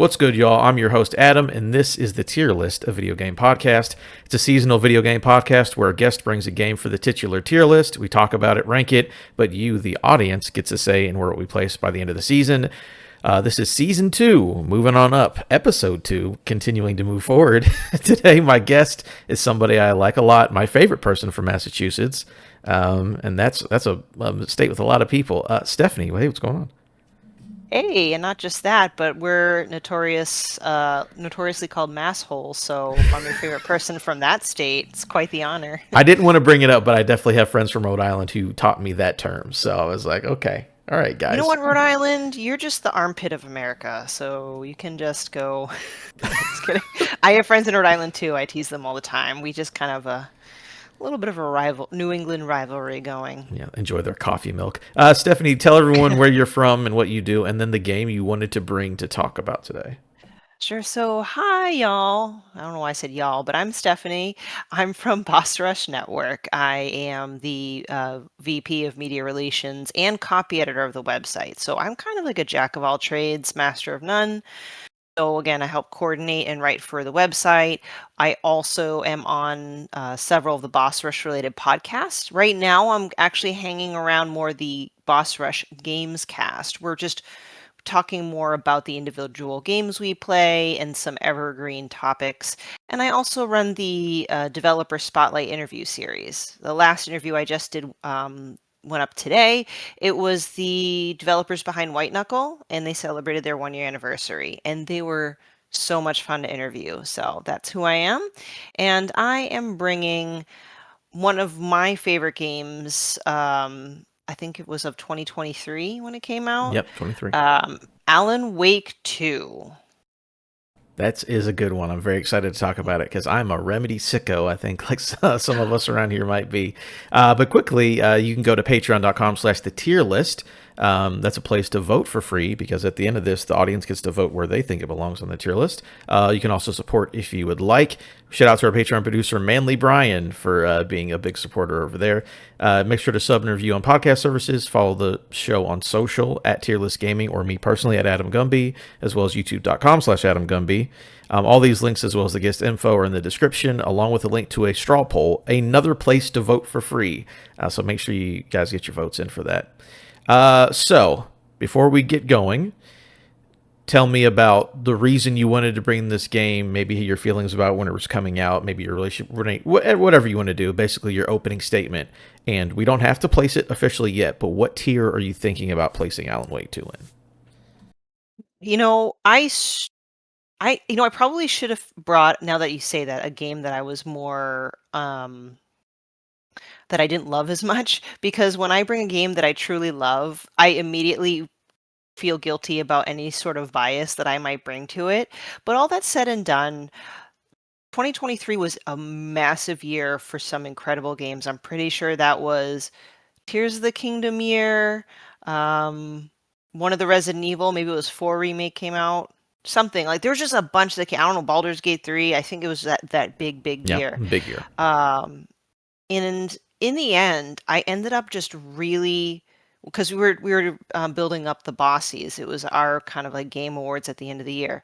What's good, y'all? I'm your host, Adam, and this is the Tier List, a video game podcast. It's a seasonal video game podcast where a guest brings a game for the titular tier list. We talk about it, rank it, but you, the audience, gets a say in where it will be placed by the end of the season. This is season 2, moving on up, episode 2, continuing to move forward. Today, my guest is somebody I like a lot, my favorite person from Massachusetts, and that's a state with a lot of people. Stephanie, hey, what's going on? Hey, and not just that, but we're notoriously called massholes. So if I'm your favorite person from that state, it's quite the honor. I didn't want to bring it up, but I definitely have friends from Rhode Island who taught me that term. So I was like, okay, all right, You know guys. what, Rhode Island? You're just the armpit of America, so you can just go. Just kidding. I have friends in Rhode Island too. I tease them all the time. We just kind of a little bit of a New England rivalry going. Yeah, enjoy their coffee milk. Stephanie, tell everyone where you're from and what you do, and then the game you wanted to bring to talk about today. Sure. So, hi, y'all. I don't know why I said y'all, but I'm Stephanie. I'm from Boss Rush Network. I am the VP of Media Relations and copy editor of the website. So, I'm kind of like a jack of all trades, master of none. So, again, I help coordinate and write for the website. I also am on several of the Boss Rush related podcasts. Right now, I'm actually hanging around more the Boss Rush Games cast. We're just talking more about the individual games we play and some evergreen topics. And I also run the Developer Spotlight interview series. The last interview I just did went up today. It was the developers behind White Knuckle, and they celebrated their 1 year anniversary. And they were so much fun to interview. So that's who I am. And I am bringing one of my favorite games. I think it was of 2023 when it came out. Yep, 23. Um, Alan Wake 2. That is a good one. I'm very excited to talk about it because I'm a Remedy sicko, I think, like some of us around here might be. But quickly, you can go to patreon.com/the tier list. That's a place to vote for free because at the end of this, the audience gets to vote where they think it belongs on the tier list. You can also support if you would like. Shout out to our Patreon producer, Manly Brian, for being a big supporter over there. Make sure to sub and review on podcast services. Follow the show on social at Tier List Gaming or me personally at Adam Gumby, as well as youtube.com/Adam Gumby. All these links, as well as the guest info, are in the description, along with a link to a straw poll, another place to vote for free. So make sure you guys get your votes in for that. So, before we get going, tell me about the reason you wanted to bring this game, maybe your feelings about when it was coming out, maybe your relationship, whatever you want to do, basically your opening statement. And we don't have to place it officially yet, but what tier are you thinking about placing Alan Wake 2 in? You know, I probably should have brought, now that you say that, a game that I was more, that I didn't love as much, because when I bring a game that I truly love, I immediately feel guilty about any sort of bias that I might bring to it. But all that said and done, 2023 was a massive year for some incredible games. I'm pretty sure that was Tears of the Kingdom year. One of the Resident Evil, maybe it was 4 remake came out. Something like there was just a bunch that came. I don't know, Baldur's Gate 3. I think it was that big Yeah, year. big year. And in the end, I ended up just really, because we were building up the Bossies. It was our kind of like game awards at the end of the year,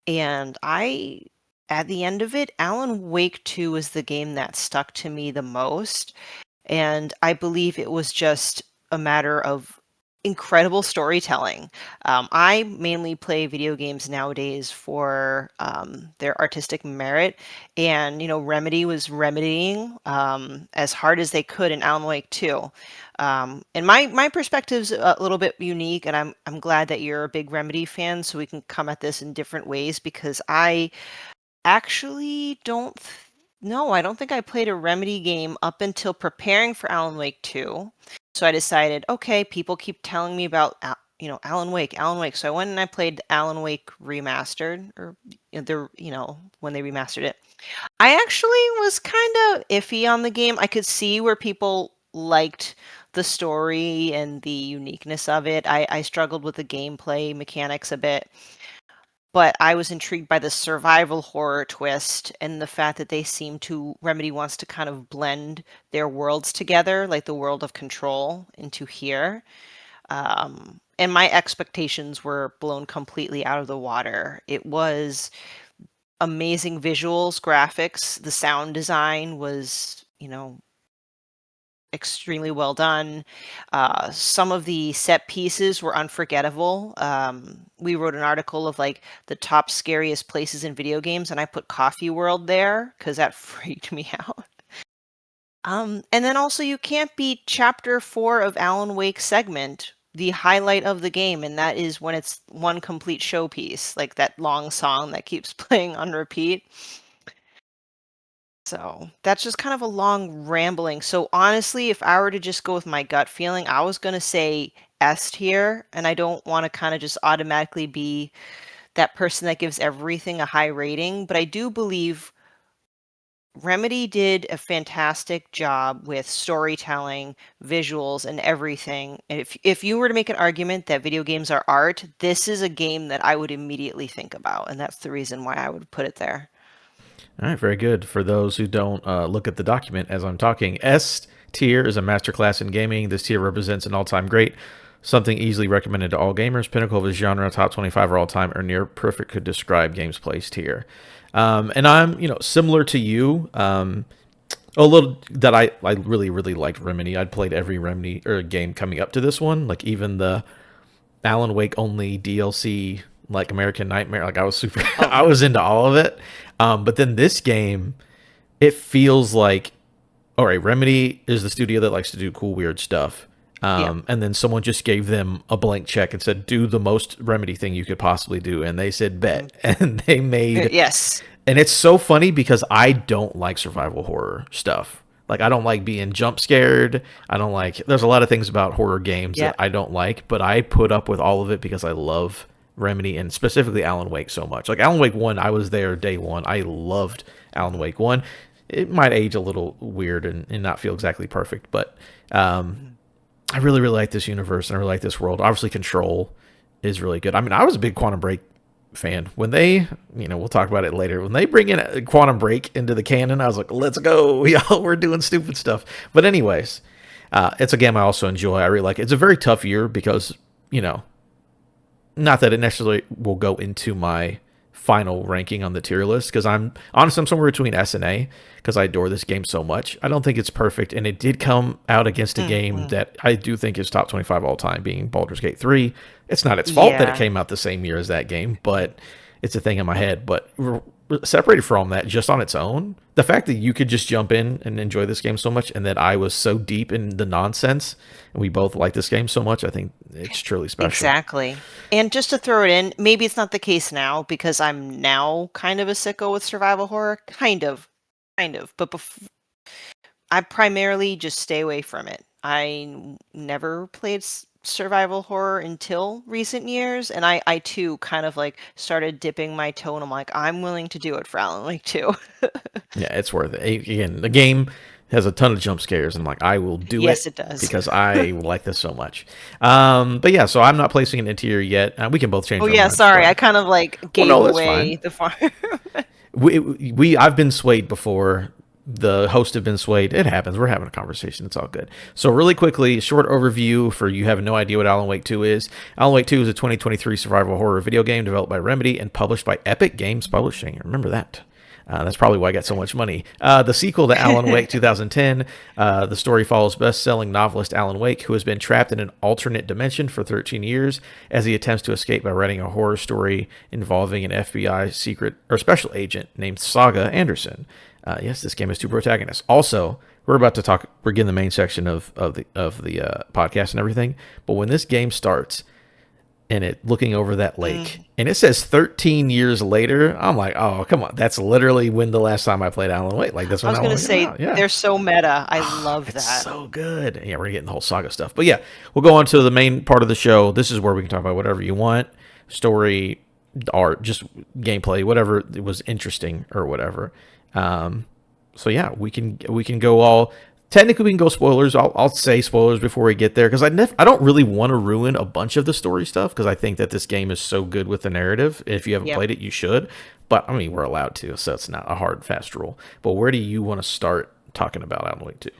and at the end of it, Alan Wake 2 is the game that stuck to me the most. And I believe it was just a matter of incredible storytelling. I mainly play video games nowadays for their artistic merit, and Remedy was remedying as hard as they could in Alan Wake 2. And my perspective's a little bit unique, and I'm glad that you're a big Remedy fan, so we can come at this in different ways because I actually don't no, I don't think I played a Remedy game up until preparing for Alan Wake 2. So I decided, okay, people keep telling me about Alan Wake, Alan Wake. So I went and I played Alan Wake Remastered, or when they remastered it. I actually was kind of iffy on the game. I could see where people liked the story and the uniqueness of it. I struggled with the gameplay mechanics a bit. But I was intrigued by the survival horror twist and the fact that Remedy wants to kind of blend their worlds together, like the world of Control into here. and my expectations were blown completely out of the water. It was amazing visuals, graphics, the sound design was, extremely well done. Some of the set pieces were unforgettable. We wrote an article of like the top scariest places in video games, and I put Coffee World there because that freaked me out. And then also you can't beat Chapter 4 of Alan Wake's segment, the highlight of the game, and that is when it's one complete showpiece, like that long song that keeps playing on repeat. So that's just kind of a long rambling. So honestly, if I were to just go with my gut feeling, I was going to say S tier, and I don't want to kind of just automatically be that person that gives everything a high rating, but I do believe Remedy did a fantastic job with storytelling, visuals, and everything. And if you were to make an argument that video games are art, this is a game that I would immediately think about, and that's the reason why I would put it there. All right, very good. For those who don't look at the document as I'm talking, S tier is a masterclass in gaming. This tier represents an all-time great, something easily recommended to all gamers. Pinnacle of his genre, top 25 or all time, or near perfect could describe games placed here. And I'm, similar to you. A little that I really really liked Remedy. I'd played every Remedy or game coming up to this one, like even the Alan Wake only DLC, like American Nightmare. Like I was super, Oh I yeah. was into all of it. But then this game, it feels like, all right, Remedy is the studio that likes to do cool, weird stuff. Yeah. And then someone just gave them a blank check and said, do the most Remedy thing you could possibly do. And they said, Mhm. bet. And they made, Yes. and it's so funny because I don't like survival horror stuff. Like, I don't like being jump scared. I don't like, there's a lot of things about horror games Yeah. that I don't like, but I put up with all of it because I love Remedy and specifically Alan Wake so much. Like, Alan Wake 1, I was there day one. I loved Alan Wake 1. It might age a little weird and not feel exactly perfect, but Mhm. I really, really like this universe and I really like this world. Obviously, Control is really good. I mean, I was a big Quantum Break fan. When they, we'll talk about it later. When they bring in a Quantum Break into the canon, I was like, let's go, y'all. We're doing stupid stuff. But anyways, it's a game I also enjoy. I really like it. It's a very tough year because, you know, not that it necessarily will go into my final ranking on the tier list because I'm honestly I'm somewhere between S and A because I adore this game so much. I don't think it's perfect, and it did come out against a game Mhm. that I do think is top 25 all time, being Baldur's Gate 3. It's not its fault that it Yeah. came out the same year as that game, but it's a thing in my head. But separated from that, just on its own, the fact that you could just jump in and enjoy this game so much, and that I was so deep in the nonsense, and we both like this game so much, I think it's truly special. Exactly. And just to throw it in, maybe it's not the case now because I'm now kind of a sicko with survival horror. Kind of. But I primarily just stay away from it. Never played survival horror until recent years, and I too kind of like started dipping my toe, and I'm like, I'm willing to do it for Alan Wake too. Yeah, it's worth it. Again, the game has a ton of jump scares, and like I will do Yes, it it does. because I like this so much. But yeah, so I'm not placing an interior yet. We can both Oh change our yeah, minds, sorry, but I kind of like well, gave no, that's fine. away the farm. We I've been swayed before. The hosts have been swayed. It happens. We're having a conversation. It's all good. So really quickly, short overview for you have no idea what Alan Wake 2 is. Alan Wake 2 is a 2023 survival horror video game developed by Remedy and published by Epic Games Publishing. Remember that. That's probably why I got so much money. The sequel to Alan Wake 2010, the story follows best-selling novelist Alan Wake, who has been trapped in an alternate dimension for 13 years as he attempts to escape by writing a horror story involving an FBI secret or special agent named Saga Anderson. Yes, this game has two protagonists. Also, we're about to talk. We're getting the main section of the podcast and everything. But when this game starts, and it looking over that lake, Mm. and it says 13 years later, I'm like, oh, come on, that's literally when the last time I played Alan Wake. Like that's I when was Alan gonna Wake came say out. Yeah, they're so meta. I love it's that. so good. Yeah, we're getting the whole saga stuff, but yeah, we'll go on to the main part of the show. This is where we can talk about whatever you want, story, art, just gameplay, whatever it was interesting or whatever. So yeah, we can go all. Technically, we can go spoilers. I'll say spoilers before we get there because I don't really want to ruin a bunch of the story stuff because I think that this game is so good with the narrative. If you haven't Yep. played it, you should. But I mean, we're allowed to, so it's not a hard fast rule. But where do you want to start talking about Alan Wake 2?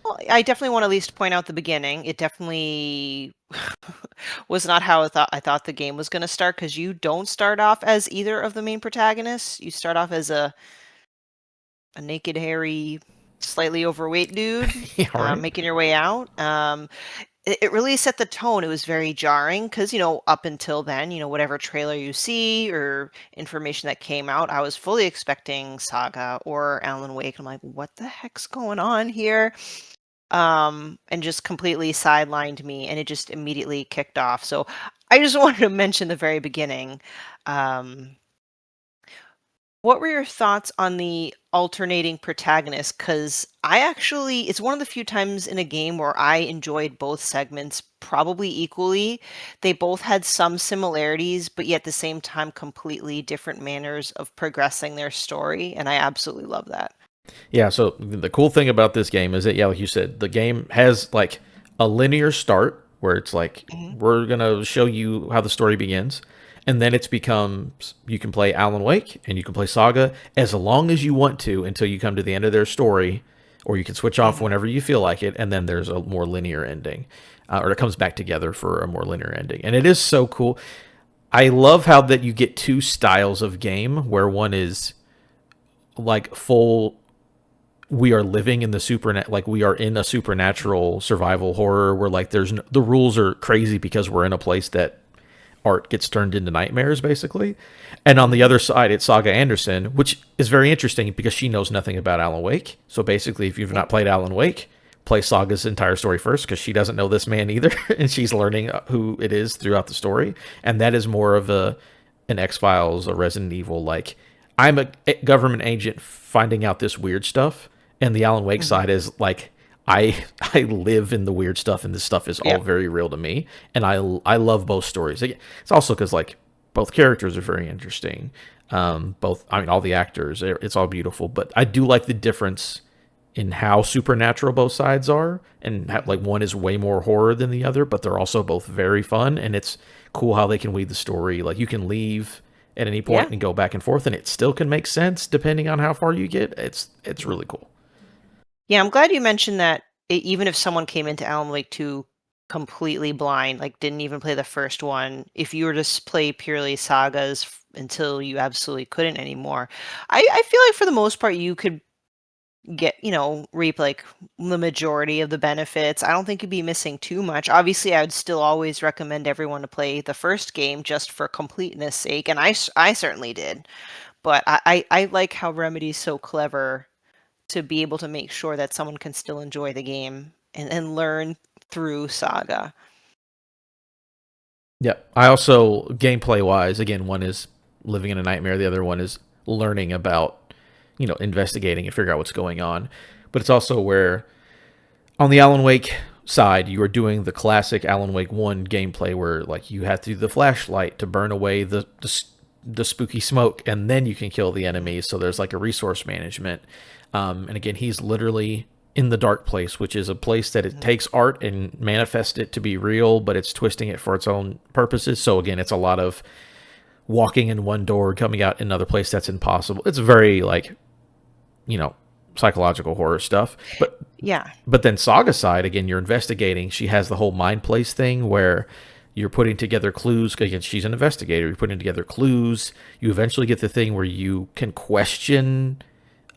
Well, I definitely want to at least point out the beginning. It definitely was not how I thought the game was going to start, because you don't start off as either of the main protagonists. You start off as a naked, hairy, slightly overweight dude, Yeah, right. making your way out. It really set the tone. It was very jarring because, up until then, whatever trailer you see or information that came out, I was fully expecting Saga or Alan Wake. I'm like, what the heck's going on here? And just completely sidelined me, and it just immediately kicked off. So I just wanted to mention the very beginning. Um, what were your thoughts on the alternating protagonists? Because it's one of the few times in a game where I enjoyed both segments probably equally. They both had some similarities, but yet at the same time, completely different manners of progressing their story. And I absolutely love that. Yeah, so the cool thing about this game is that, yeah, like you said, the game has like a linear start where it's like, Hmm. we're going to show you how the story begins. And then it's becomes, you can play Alan Wake and you can play Saga as long as you want to until you come to the end of their story, or you can switch off Hmm. whenever you feel like it. And then there's a more linear ending, or it comes back together for a more linear ending. And it is so cool. I love how that you get two styles of game where one is like full, we are living in the like we are in a supernatural survival horror where like the rules are crazy because we're in a place that art gets turned into nightmares basically. And on the Hmm. other side it's Saga Anderson, which is very interesting because she knows nothing about Alan Wake. So basically if you've Yep. not played Alan Wake, play Saga's entire story first because she doesn't know this man either and she's learning who it is throughout the story. And that is more of an X-Files, a Resident Evil, like I'm a government agent finding out this weird stuff, and the Alan Wake Hmm. side is like I live in the weird stuff, and this stuff is all Yeah. very real to me, and I love both stories. It's also because like both characters are very interesting. Both, I mean, all the actors, it's all beautiful, but I do like the difference in how supernatural both sides are, and how, like Hmm. one is way more horror than the other, but they're also both very fun, and it's cool how they can weave the story. Like you can leave at any Yeah. point and go back and forth, and it still can make sense depending on how far you get. It's really cool. Yeah, I'm glad you mentioned that even if someone came into Alan Wake 2 completely blind, like didn't even play the first one, if you were to play purely sagas until you absolutely couldn't anymore, I feel like for the most part you could reap like the majority of the benefits. I don't think you'd be missing too much. Obviously, I would still always recommend everyone to play the first game just for completeness sake, and I certainly did. But I like how Remedy's so clever to be able to make sure that someone can still enjoy the game and learn through Saga. Yeah. I also, gameplay wise, again, one is living in a nightmare, the other one is learning about, investigating and figure out what's going on. But it's also where on the Alan Wake side, you are doing the classic Alan Wake 1 gameplay where like you have to do the flashlight to burn away the spooky smoke and then you can kill the enemies. So there's like a resource management. And again, he's literally in the dark place, which is a place that it Mhm. takes art and manifests it to be real, but it's twisting it for its own purposes. So again, it's a lot of walking in one door, coming out in another place that's impossible. It's very like, you know, psychological horror stuff. Yeah. But then Saga side, again, you're investigating. She has the whole mind place thing where you're putting together clues. Again, she's an investigator. You're putting together clues. You eventually get the thing where you can question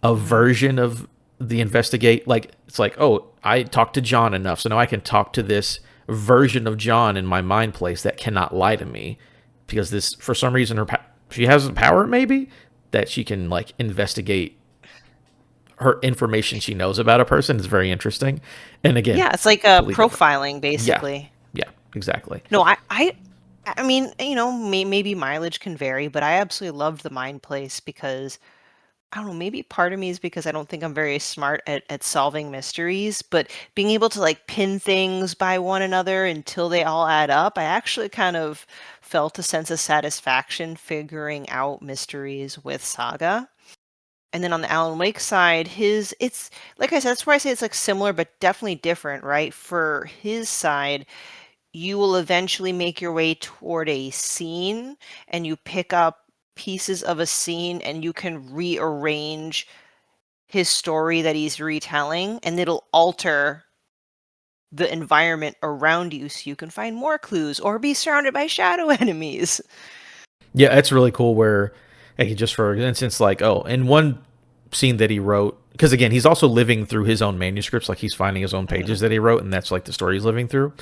a Hmm. version of the investigate. Like, it's like, oh, I talked to John enough. So now I can talk to this version of John in my mind place that cannot lie to me because this, for some reason, she has a power maybe that she can like investigate her information she knows about a person is very interesting. And again, Yeah, it's like completely different. profiling Yeah. basically. Yeah, exactly. No, I mean, maybe mileage can vary, but I absolutely loved the Mind Place because I don't know, maybe part of me is because I don't think I'm very smart at solving mysteries, but being able to like pin things by one another until they all add up, I actually kind of felt a sense of satisfaction figuring out mysteries with Saga. And then on the Alan Wake side, it's like I said, that's why I say it's like similar but definitely different, right? For his side, you will eventually make your way toward a scene and you pick up pieces of a scene and you can rearrange his story that he's retelling, and it'll alter the environment around you so you can find more clues or be surrounded by shadow enemies. Yeah, it's really cool where, like, just for instance, like, oh, in one scene that he wrote, because again, he's also living through his own manuscripts, like he's finding his own Mhm. pages that he wrote, and that's like the story he's living through.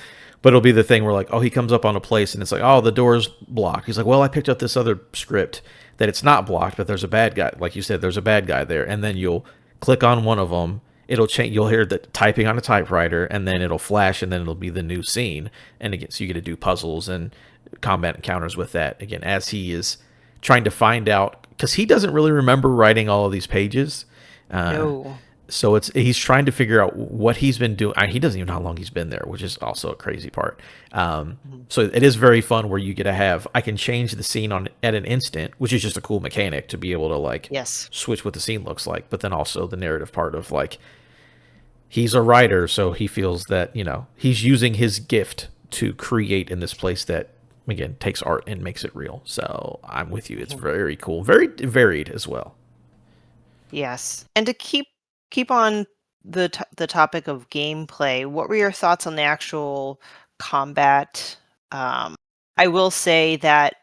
But it'll be the thing where, like, oh, he comes up on a place and it's like, oh, the door's blocked. He's like, well, I picked up this other script that it's not blocked, but there's a bad guy. Like you said, there's a bad guy there. And then you'll click on one of them. It'll change. You'll hear the typing on a typewriter, and then it'll flash, and then it'll be the new scene. And again, so you get to do puzzles and combat encounters with that. Again, as he is trying to find out, because he doesn't really remember writing all of these pages. Uh, No. so he's trying to figure out what he's been doing. He doesn't even know how long he's been there, which is also a crazy part. Mhm. So it is very fun where you get to have, I can change the scene on at an instant, which is just a cool mechanic to be able to like Yes. switch what the scene looks like. But then also the narrative part of like he's a writer, so he feels that he's using his gift to create in this place that again takes art and makes it real. So I'm with you. It's Mhm. very cool, very varied as well. Yes. And to keep on the topic of gameplay, what were your thoughts on the actual combat? Um, I will say that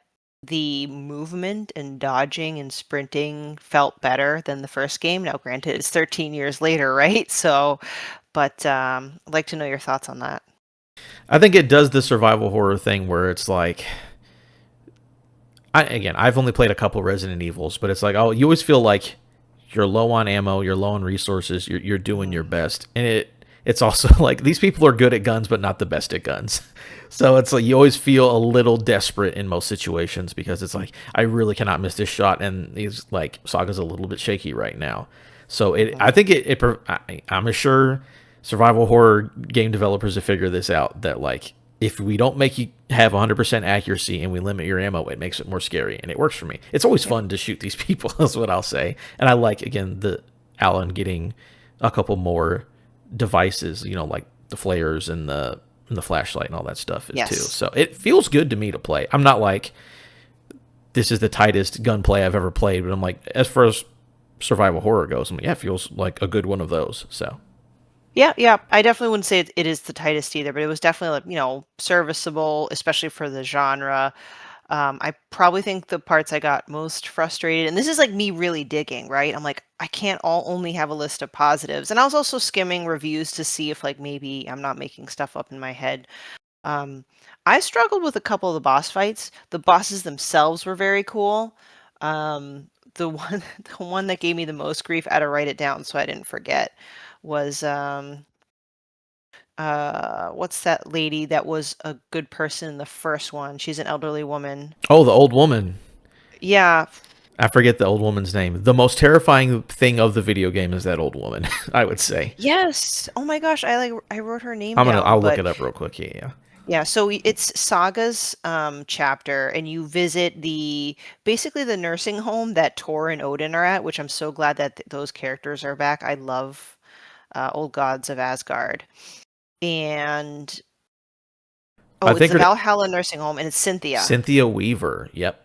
the movement and dodging and sprinting felt better than the first game. Now, granted, it's 13 years later, right? So, but I'd like to know your thoughts on that. I think it does the survival horror thing where it's like, I've only played a couple Resident Evils, but it's like, oh, you always feel like you're low on ammo, you're low on resources, you're doing your Mhm. best, and it's also like these people are good at guns, but not the best at guns. So it's like you always feel a little desperate in most situations because it's like I really cannot miss this shot, and these like Saga's a little bit shaky right now. So I Mhm. think I'm sure survival horror game developers have figured this out that like if we don't make you have 100% accuracy and we limit your ammo, it makes it more scary, and it works for me. It's always Yep. fun to shoot these people, is what I'll say. And I like again the Alan getting a couple more devices, like the flares and the flashlight and all that stuff is too. Yes. So it feels good to me to play. I'm not like this is the tightest gunplay I've ever played, but I'm like as far as survival horror goes, I'm like, yeah, it feels like a good one of those. So Yeah, yeah. I definitely wouldn't say it is the tightest either, but it was definitely like, serviceable, especially for the genre. I probably think the parts I got most frustrated, and this is like me really digging, right? I'm like, I can't all only have a list of positives. And I was also skimming reviews to see if like maybe I'm not making stuff up in my head. Um, I struggled with a couple of the boss fights. The bosses themselves were very cool. The one the one that gave me the most grief, I had to write it down so I didn't forget, was what's that lady that was a good person in the first one? She's an elderly woman. oh, the old woman. Yeah. I forget the old woman's name. The most terrifying thing of the video game is that old woman, I would say. Yes. Oh my gosh, I wrote her name down, I'll look but it up real quick. Yeah, yeah. yeah, so it's Saga's chapter, and you visit basically the nursing home that Tor and Odin are at, which I'm so glad that those characters are back. I love Old Gods of Asgard. And I oh, it's think the her Valhalla nursing home, and it's Cynthia. Cynthia Weaver. Yep.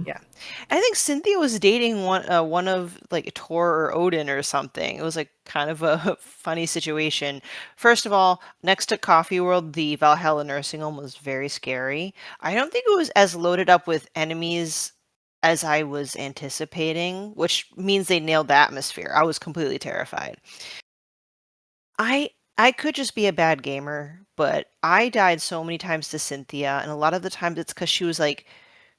Yeah. I think Cynthia was dating one of like Tor or Odin or something. It was like kind of a funny situation. First of all, next to Coffee World, the Valhalla nursing home was very scary. I don't think it was as loaded up with enemies as I was anticipating, which means they nailed the atmosphere. I was completely terrified. I could just be a bad gamer, but I died so many times to Cynthia, and a lot of the times it's because she was like,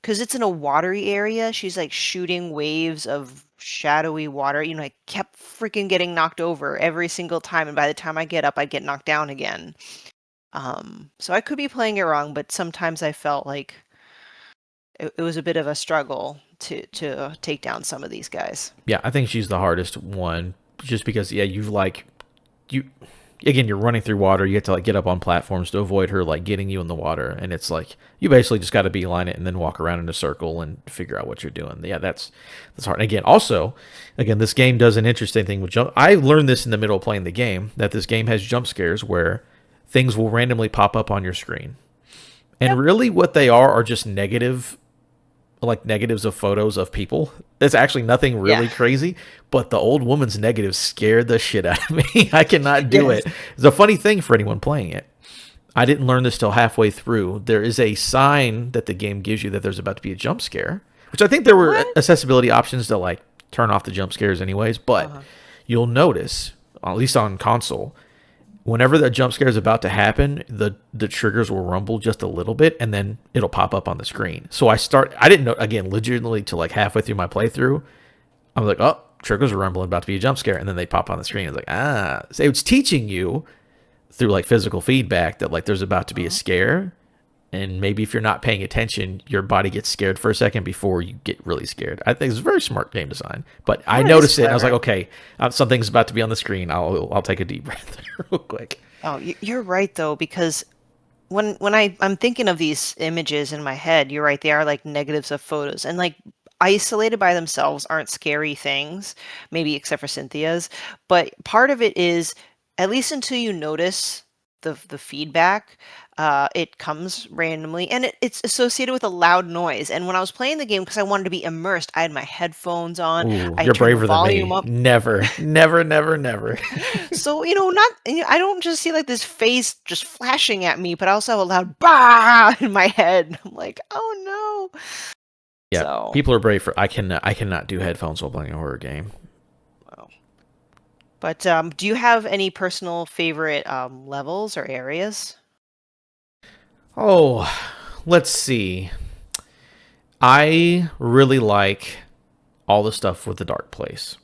because it's in a watery area, she's like shooting waves of shadowy water. I kept freaking getting knocked over every single time, and by the time I get up, I get knocked down again. So I could be playing it wrong, but sometimes I felt like it was a bit of a struggle to take down some of these guys. Yeah, I think she's the hardest one, just because yeah, you again you're running through water. You have to like get up on platforms to avoid her like getting you in the water, and it's like you basically just got to beeline it and then walk around in a circle and figure out what you're doing. Yeah, that's hard. And again, also, again, this game does an interesting thing with jump. I learned this in the middle of playing the game that this game has jump scares where things will randomly pop up on your screen, and Yep. really what they are just negative like negatives of photos of people. It's actually nothing Yeah. really crazy, but the old woman's negative scared the shit out of me. I cannot do Yes. it. It's a funny thing for anyone playing it. I didn't learn this till halfway through. There is a sign that the game gives you that there's about to be a jump scare, which I think there were What? accessibility options to like turn off the jump scares anyways, but Uh-huh. you'll notice, at least on console, whenever the jump scare is about to happen, the triggers will rumble just a little bit, and then it'll pop up on the screen. So I didn't know again, legitimately till like halfway through my playthrough. I was like, oh, triggers are rumbling, about to be a jump scare, and then they pop on the screen. I was like, ah, so it's teaching you through like physical feedback that like there's about to be a Oh, scare, and maybe if you're not paying attention, your body gets scared for a second before you get really scared. I think it's a very smart game design. But I that is noticed it, and I was like, clever. okay, something's about to be on the screen. I'll take a deep breath real quick. Oh, you're right though, because when I'm thinking of these images in my head, you're right, they are like negatives of photos. And like isolated by themselves aren't scary things, maybe except for Cynthia's. But part of it is at least until you notice the feedback, it comes randomly and it's associated with a loud noise. And when I was playing the game, because I wanted to be immersed, I had my headphones on, Ooh, I you're turned the braver than volume me. up. Never, never, never, never. So, not I don't just see like this face just flashing at me, but I also have a loud bah in my head. I'm like, oh no. Yeah, So, people are brave for. I cannot do headphones while playing a horror game. well. But do you have any personal favorite levels or areas? Oh, let's see. I really like all the stuff with the dark place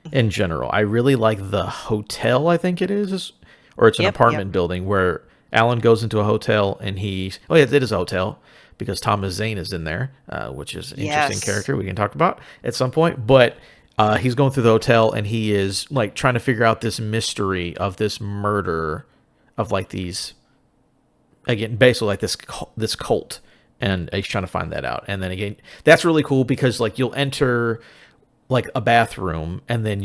Mhm. in general. I really like the hotel, I think it is, or it's an Yep, yep. apartment building where Alan goes into a hotel and he's, oh, yeah, it is a hotel because Thomas Zane is in there, which is an interesting Yes. character we can talk about at some point. But he's going through the hotel and he is like trying to figure out this mystery of this murder of like these, again, basically like this cult, and he's trying to find that out. And then again, that's really cool because like you'll enter like a bathroom and then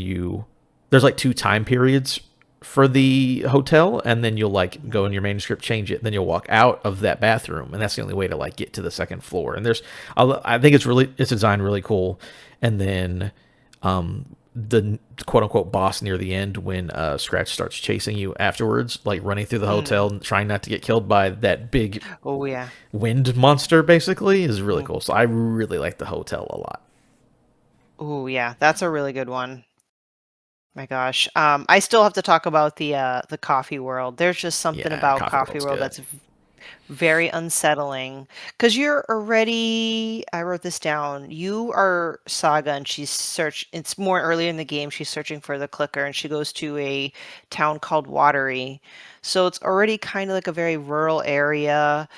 there's like two time periods for the hotel, and then you'll like Mhm. go in your manuscript, change it, then you'll walk out of that bathroom, and that's the only way to like get to the second floor. And I think it's designed really cool. And then the quote unquote boss near the end, when Scratch starts chasing you afterwards, like running through the hotel Mm. and trying not to get killed by that big Oh yeah. wind monster, basically, is really Mm. cool. So I really like the hotel a lot. Oh yeah, that's a really good one. My gosh. I still have to talk about the coffee world. There's just something Yeah, about Coffee coffee World's world good. that's very unsettling because you're already, I wrote this down. You are Saga and it's more earlier in the game. She's searching for the clicker and she goes to a town called Watery. So it's already kind of like a very rural area.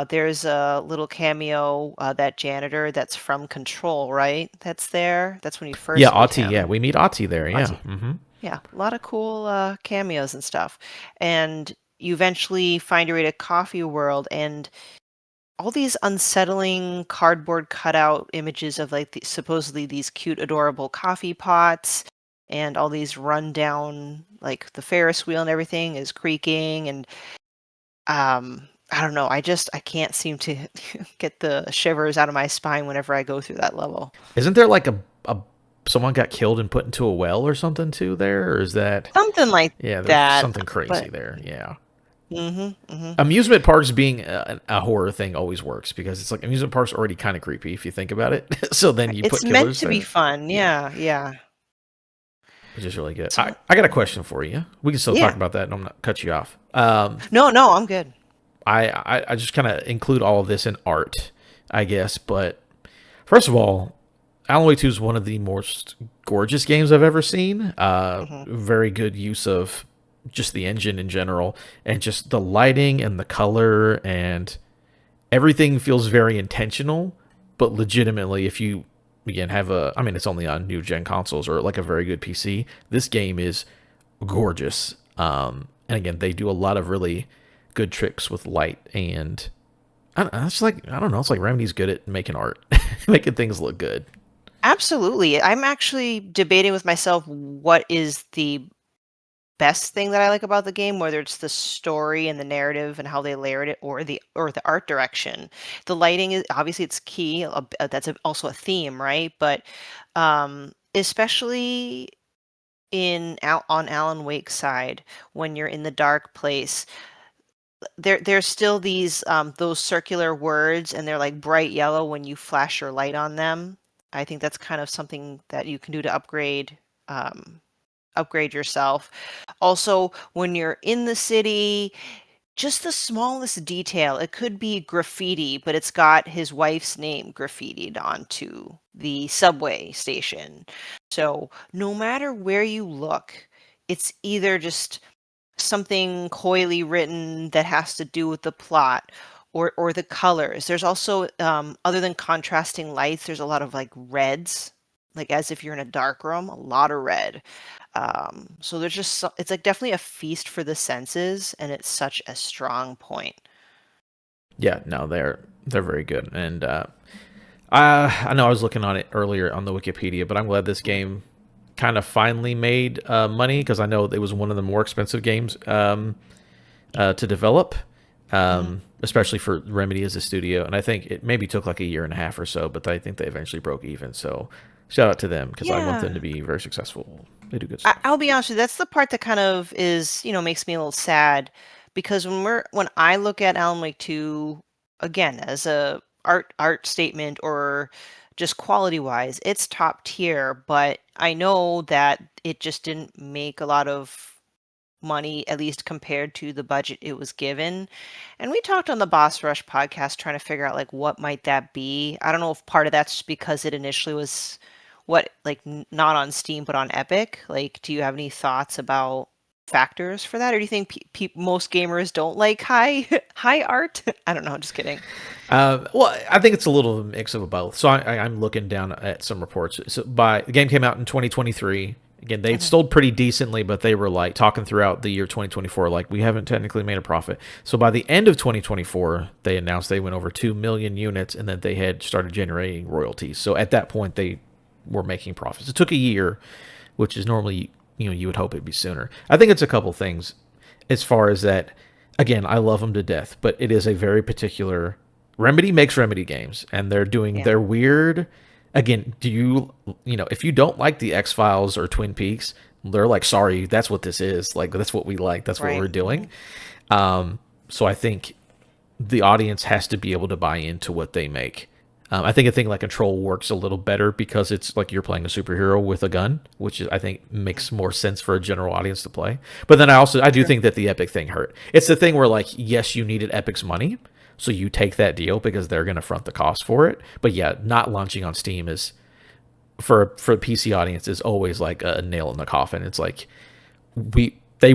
There's a little cameo, that janitor that's from Control, right? That's there. That's when you Yeah, first meet Ahti. Yeah, him. we meet Ahti there. Yeah. Ati. Hmm. Yeah, a lot of cool cameos and stuff. And you eventually find your way to Coffee World, and all these unsettling cardboard cutout images of like supposedly these cute, adorable coffee pots, and all these rundown, like the Ferris wheel and everything is creaking. And I don't know. I can't seem to get the shivers out of my spine whenever I go through that level. Isn't there like a someone got killed and put into a well or something too there, or is that? Something like Yeah, there's that. something crazy But there. Yeah. hmm. Amusement parks being a horror thing always works because it's like amusement parks are already kind of creepy if you think about it. So then you It's put meant killers to be there. fun. Yeah, Yeah, yeah. which is really good. I, So, I got a question for you. We can still talk yeah. about that, and I'm not cut you off. No, no, I'm good. I just kind of include all of this in art, I guess. But first of all, Alan Wake 2 is one of the most gorgeous games I've ever seen. Mhm. Very good use of just the engine in general, and just the lighting and the color, and everything feels very intentional. But legitimately, if you again have I mean, it's only on new gen consoles or like a very good PC. This game is gorgeous. And again, they do a lot of really good tricks with light, and it's like I don't know. It's like Remedy's good at making art, making things look good. Absolutely. I'm actually debating with myself what is the best thing that I like about the game, whether it's the story and the narrative and how they layered it, or the art direction. The lighting is obviously it's key. Also a theme, right? But especially on Alan Wake's side, when you're in the dark place, there's still those circular words, and they're like bright yellow when you flash your light on them. I think that's kind of something that you can do to upgrade yourself. Also, when you're in the city, just the smallest detail. It could be graffiti, but it's got his wife's name graffitied onto the subway station. So no matter where you look, it's either just something coyly written that has to do with the plot, or the colors. There's also other than contrasting lights, there's a lot of like reds, like as if you're in a dark room, a lot of red. So it's like definitely a feast for the senses, and it's such a strong point. Yeah, no, they're very good, and I know I was looking on it earlier on the Wikipedia, but I'm glad this game kind of finally made money because I know it was one of the more expensive games to develop, Hmm. especially for Remedy as a studio. And I think it maybe took like a year and a half or so, but I think they eventually broke even. So shout out to them because I want them to Yeah. be very successful. They do good I'll stuff. be honest with you, that's the part that kind of makes me a little sad, because when I look at Alan Wake 2 again as a art statement, or just quality wise, it's top tier, but I know that it just didn't make a lot of money, at least compared to the budget it was given. And we talked on the Boss Rush podcast trying to figure out like what might that be. I don't know if part of that's just because it initially was not on Steam but on Epic. Like, do you have any thoughts about factors for that, or do you think most gamers don't like high high art? I don't know. Just kidding. Well, I think it's a little mix of both. So I'm looking down at some reports. So the game came out in 2023. Again, they Hmm. sold pretty decently, but they were like talking throughout the year 2024, like we haven't technically made a profit. So by the end of 2024, they announced they went over 2 million units and that they had started generating royalties. So at that point, they were making profits. It took a year, which is normally, you would hope it'd be sooner. I think it's a couple things as far as that. Again, I love them to death, but it is a very particular. Remedy makes Remedy games, and they're doing Yeah. their weird. Again, if you don't like the X Files or Twin Peaks, they're like, sorry, that's what this is. Like, that's what we like. That's what Right. we're Hmm. doing. So I think the audience has to be able to buy into what they make. I think a thing like Control works a little better because it's like you're playing a superhero with a gun, which is, I think makes more sense for a general audience to play. But then I do True. think that the Epic thing hurt. It's the thing where like yes, you needed Epic's money, so you take that deal because they're going to front the cost for it. But yeah, not launching on Steam is for a PC audience is always like a nail in the coffin. It's like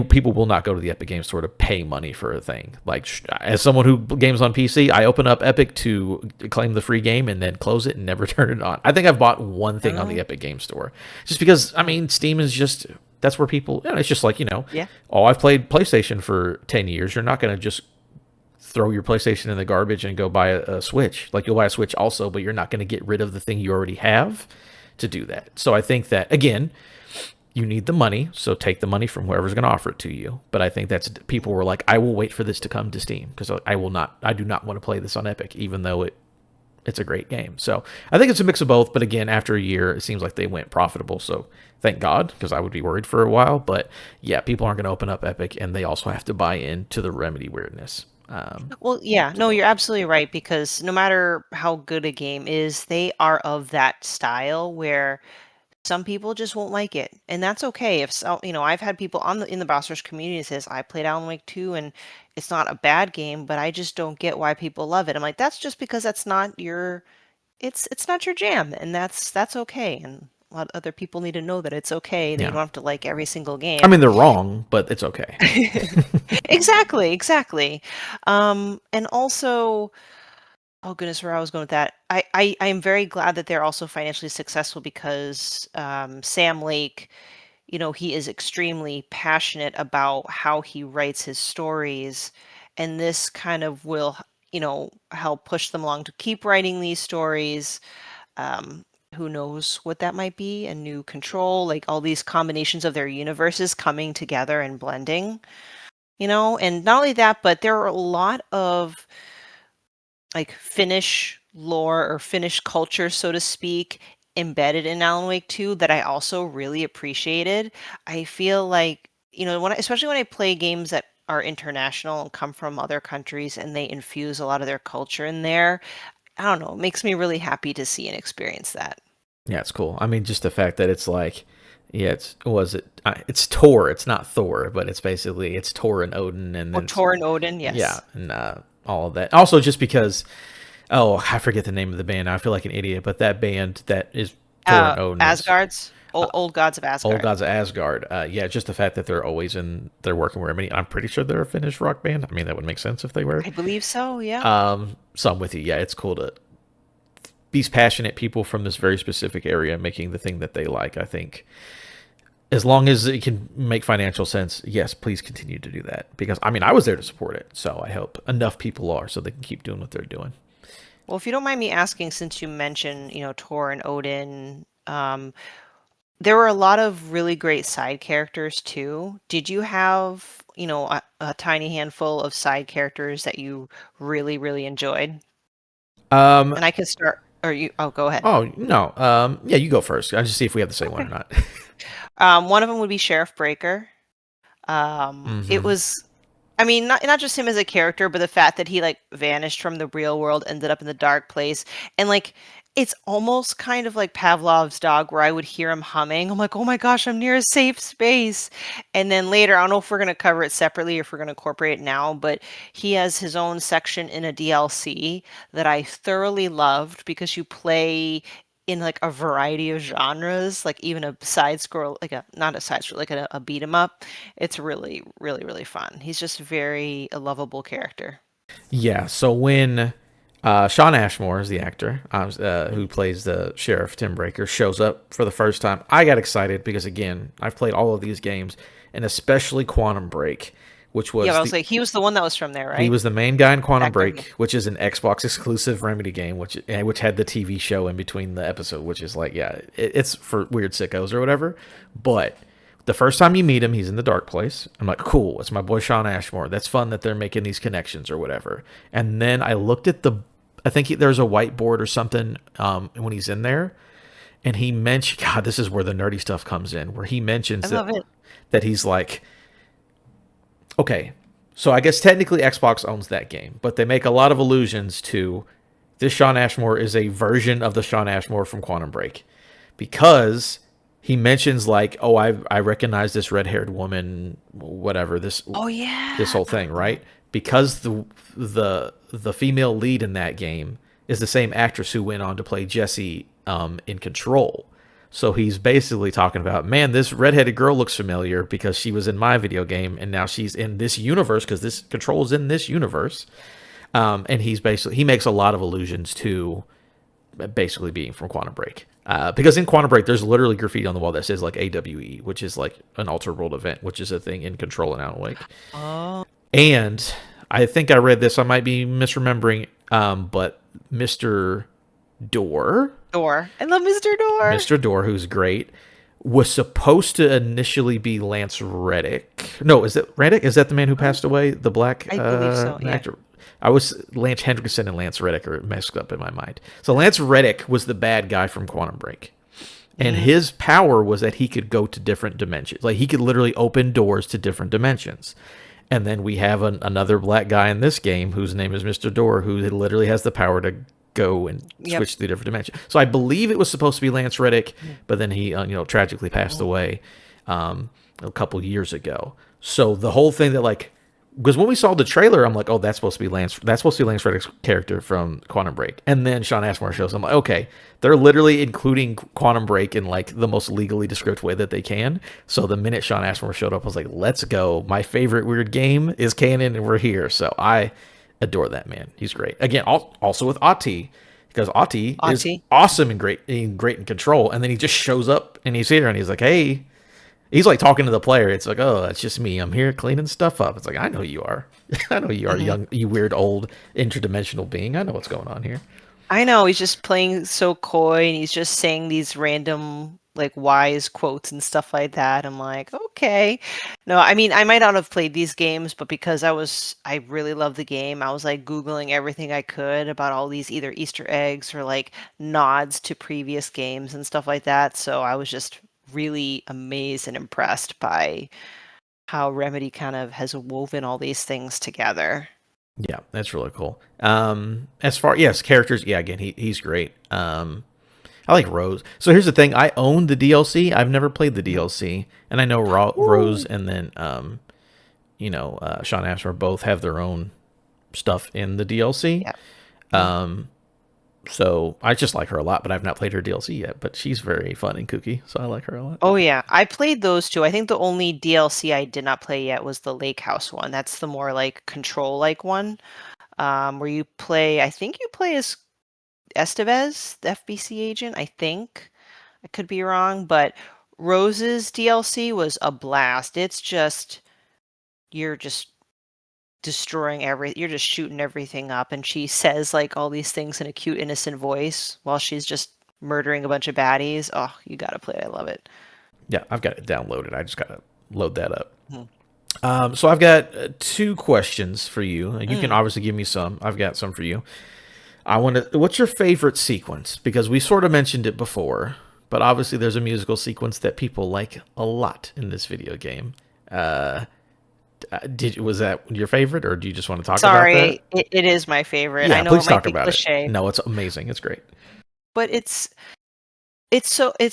people will not go to the Epic Game Store to pay money for a thing. Like as someone who games on PC, I open up Epic to claim the free game and then close it and never turn it on. I think I've bought one thing on the Oh. Epic Game Store just because I Mm. mean Steam is just that's where people. It's just like Yeah. oh I've played PlayStation for 10 years. You're not going to just throw your PlayStation in the garbage and go buy a Switch. Like you'll buy a Switch also, but you're not going to get rid of the thing you already have to do that. So I think that again, you need the money, so take the money from whoever's going to offer it to you. But I think that's people were like, I will wait for this to come to Steam because I do not want to play this on Epic, even though it's a great game. So I think it's a mix of both. But again, after a year, it seems like they went profitable. So thank God, because I would be worried for a while. But yeah, people aren't going to open up Epic, and they also have to buy into the Remedy weirdness. Well, yeah, So no, you're both. absolutely right, because no matter how good a game is, they are of that style where some people just won't like it, and that's okay. If so, I've had people in the Boss Rush community says I played Alan Wake 2 and it's not a bad game, but I just don't get why people love it. I'm like, that's just because it's not your jam, and that's okay. And a lot of other people need to know that it's okay. That you Yeah, don't have to like every single I game. mean they're wrong, but it's okay. Exactly, exactly. And also, oh goodness, where I was going with that. I am very glad that they're also financially successful, because Sam Lake, he is extremely passionate about how he writes his stories, and this kind of will, help push them along to keep writing these stories. who knows what that might be, a new control, like all these combinations of their universes coming together and blending, and not only that, but there are a lot of like Finnish lore or Finnish culture, so to speak, embedded in Alan Wake 2 that I also really appreciated. I feel like, especially when I play games that are international and come from other countries and they infuse a lot of their culture in there, I don't know, it makes me really happy to see and experience that. Yeah, it's cool. I mean, just the fact that it's like, yeah, it's Tor. It's not Thor, but it's Tor and Odin, and Or then Tor and Odin, yeah, yes. and all of that. Also, just because, oh, I forget the name of the band. I feel like an idiot, but that band that is Tor and Odin is Asgard's old gods of Old Asgard. Gods of Asgard. Yeah, just the fact that they're working where I'm pretty sure they're a Finnish rock band. I mean, that would make sense if they were. I believe so, yeah. So I'm with you. Yeah, it's cool to these passionate people from this very specific area making the thing that they like. I think as long as it can make financial sense, yes, please continue to do that. Because I mean, I was there to support it, so I hope enough people are so they can keep doing what they're doing. Well, if you don't mind me asking, since you mentioned, Thor and Odin, there were a lot of really great side characters too. Did you have, a tiny handful of side characters that you really, really enjoyed? Um, And I can start, or go ahead. oh no, yeah, you go first. I just see if we have the same one or Okay. not. One of them would be Sheriff Breaker. It hmm was, I mean, not just him as a character, but the fact that he like vanished from the real world, ended up in the dark place, and like it's almost kind of like Pavlov's dog, where I would hear him humming. I'm like, oh my gosh, I'm near a safe space. And then later, I don't know if we're gonna cover it separately or if we're gonna incorporate it now, but he has his own section in a DLC that I thoroughly loved because you play in like a variety of genres, like even a side scroll, like a not a side scroll, like a beat 'em up. It's really, really, really fun. He's just very a lovable character. Yeah. So when Sean Ashmore is the actor who plays the sheriff Tim Breaker shows up for the first time, I got excited because again, I've played all of these games and especially Quantum Break, which Yeah, was I the was like, he was the one that was from there, he right? was the main guy in Quantum Actor. Yeah. Break, which is an Xbox exclusive Remedy game, which had the TV show in between the episode, which is like, yeah, it's for weird sickos or whatever. But the first time you meet him, he's in the dark place. I'm like, cool, it's my boy Sean Ashmore. That's fun that they're making these connections or whatever. And then I looked at I think there's a whiteboard or something when he's in there, and he mentioned, God, this is where the nerdy stuff comes in, where he I mentions love it. that he's like, okay, so I guess technically Xbox owns that game, but they make a lot of allusions to this Sean Ashmore is a version of the Sean Ashmore from Quantum Break because he mentions like, oh, I recognize this red haired woman, whatever Oh this yeah. whole thing, right? Because the female lead in that game is the same actress who went on to play Jessie in Control. So he's basically talking about, man, this redheaded girl looks familiar because she was in my video game, and now she's in this universe because this Control is in this universe. And he makes a lot of allusions to basically being from Quantum Break. Because in Quantum Break, there's literally graffiti on the wall that says like AWE, which is like an alter world event, which is a thing in Control and Alan Wake. Oh, And I think I read this. I might be misremembering, but Door. I love Mr. Door. Mr. Door, who's great, was supposed to initially be Lance Reddick. No, is that Reddick? Is that the man who Oh, passed away? The black I believe so. Yeah. actor. I was Lance Hendrickson and Lance Reddick are messed up in my mind. So Lance Reddick was the bad guy from Quantum Break. And Hmm. his power was that he could go to different dimensions. Like he could literally open doors to different dimensions. And then we have another black guy in this game whose name is Mr. Door, who literally has the power to go and Yep. switch to a different dimension. So I believe it was supposed to be Lance Reddick, but then he, tragically passed Oh. away a couple years ago. So the whole thing that like, because when we saw the trailer, I'm like, oh, that's supposed to be Lance. That's supposed to be Lance Reddick's character from Quantum Break. And then Sean Ashmore shows. I'm like, okay, they're literally including Quantum Break in like the most legally descriptive way that they can. So the minute Sean Ashmore showed up, I was like, let's go. My favorite weird game is canon, and we're here. So I adore that man. He's great. Again, also with Ati, because Ati is Auntie. awesome and great in Control. And then he just shows up and he's here and he's like, hey. He's like talking to the player. It's like, oh, it's just me. I'm here cleaning stuff up. It's like, I know you are. I know you are, Hmm. you weird old interdimensional being. I know what's going on here. I know he's just playing so coy and he's just saying these random like wise quotes and stuff like that. I'm like, okay. No, I mean, I might not have played these games, but because I really love the game, I was like Googling everything I could about all these either Easter eggs or like nods to previous games and stuff like that. So I was just really amazed and impressed by how Remedy kind of has woven all these things together. Yeah, that's really cool. As far yes, characters, yeah, again, he's great. I like Rose. So here's the thing: I own the DLC. I've never played the Mhm. DLC, and I know Rose Ooh. and then Sean Ashmore both have their own stuff in the DLC. Yeah. Mhm. Um, so I just like her a lot, but I've not played her DLC yet. But she's very fun and kooky, so I like her a lot. Oh yeah, I played those two. I think the only DLC I did not play yet was the Lake House one. That's the more like control like one, where you play. I think you play as Estevez, the FBC agent. I think I could be wrong, but Rose's DLC was a blast. It's just you're just destroying you're just shooting everything up, and she says like all these things in a cute, innocent voice while she's just murdering a bunch of baddies. Oh, you gotta play it. I love it. Yeah, I've got it downloaded. I just gotta load that up. Mhm. So I've got two questions for you. You can Mm. obviously give me some. I've got some for you. I want to. What's your favorite sequence? Because we sort of mentioned it before, but obviously there's a musical sequence that people like a lot in this video game. Uh, was that your favorite, or do you just want to talk about that? Sorry, it is my favorite. I Yeah, know please it might talk be about it. cliche, No, it's amazing. It's great. but it's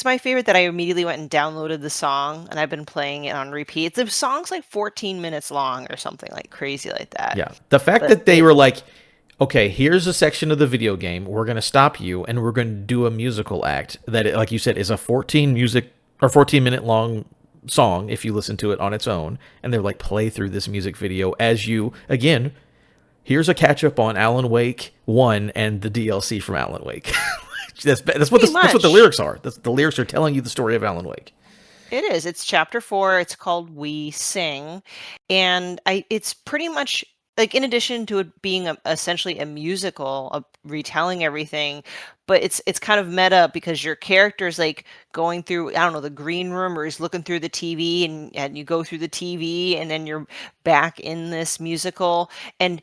my favorite that I immediately went and downloaded the song and I've been playing it on repeat. The song's like 14 minutes long or something like crazy like that. Yeah, the fact But that they were like, okay, here's a section of the video game. We're going to stop you and we're going to do a musical act that, like you said, is a 14-minute long song if you listen to it on its own. And they're like, play through this music video as you, again, here's a catch up on Alan Wake 1 and the DLC from Alan Wake. pretty That's what the much. lyrics are. The lyrics are telling you the story of Alan Wake. It is. It's chapter 4. It's called We Sing. And it's pretty much like in addition to it being essentially a musical, retelling everything, but it's kind of meta because your character's like going through, I don't know, the green room or he's looking through the TV and you go through the TV and then you're back in this musical. And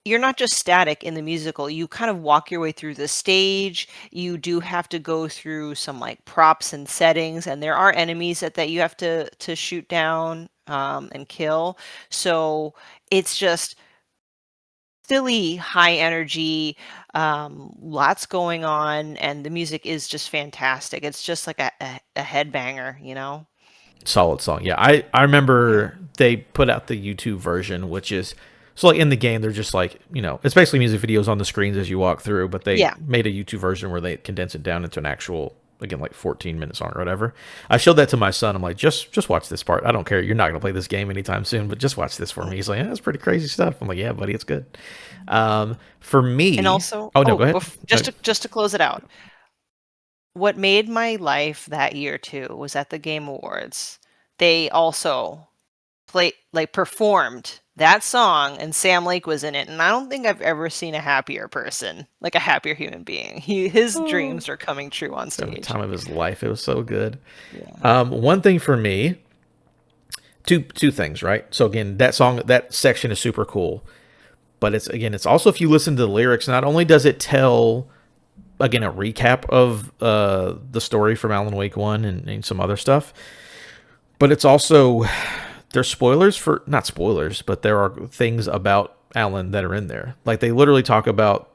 you're not just static in the musical. You kind of walk your way through the stage. You do have to go through some like props and settings, and there are enemies that you have to shoot down and kill. So it's just silly, high energy, lots going on, and the music is just fantastic. It's just like a headbanger, you know? Solid song. Yeah, I Mhm. remember they put out the YouTube version, which is so like in the game they're just like it's basically music videos on the screens as you walk through, but they Yeah. made a YouTube version where they condense it down into an actual again like 14-minute song or whatever. I showed that to my son. I'm like, just watch this part. I don't care. You're not gonna play this game anytime soon, but just watch this for me. He's like, yeah, that's pretty crazy stuff. I'm like, yeah, buddy, it's good. For And me, also, oh no, go ahead. just to close it out, what made my life that year too was at the Game Awards. They also performed that song and Sam Lake was in it, and I don't think I've ever seen a happier person, like a happier human being. His Oh, dreams are coming true on having the stage. time of his life. It was so good. Yeah. One thing for me, two things, right? So again, that section is super cool, but it's also if you listen to the lyrics, not only does it tell again a recap of the story from Alan Wake 1 and some other stuff, but it's also there's spoilers for not spoilers, but there are things about Alan that are in there. Like they literally talk about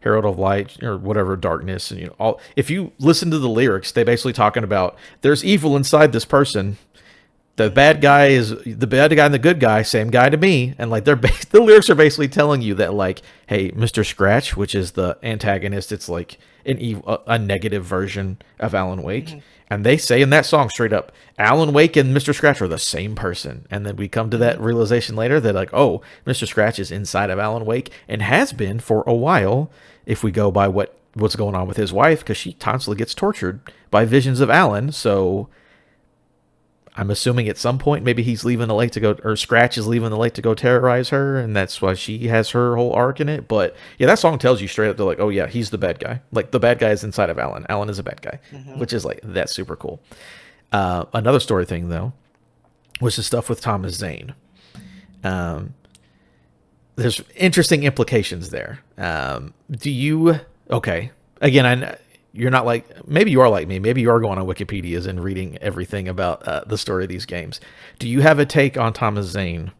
Herald of Light or whatever darkness and all. If you listen to the lyrics, they basically talking about there's evil inside this person. The bad Mhm. guy is the bad guy and the good guy, same guy to me. And like the lyrics are basically telling you that like, hey, Mr. Scratch, which is the antagonist, it's like a negative version of Alan Wake. Mhm. And they say in that song straight up, Alan Wake and Mr. Scratch are the same person. And then we come to that Mhm. realization later that like, oh, Mr. Scratch is inside of Alan Wake and has been for a while if we go by what's going on with his wife because she constantly gets tortured by visions of Alan. So I'm assuming at some point maybe he's leaving the lake to go, or Scratch is leaving the lake to go terrorize her, and that's why she has her whole arc in it. But yeah, that song tells you straight up, they're like, oh yeah, he's the bad guy. Like the bad guy is inside of Alan. Alan is a bad guy, Hmm. which is like that's super cool. Another story thing though was the stuff with Thomas Zane. Um, there's interesting implications there. Do you okay? Again, you're not like maybe you are like me. Maybe you are going on Wikipedia's and reading everything about the story of these games. Do you have a take on Thomas Zane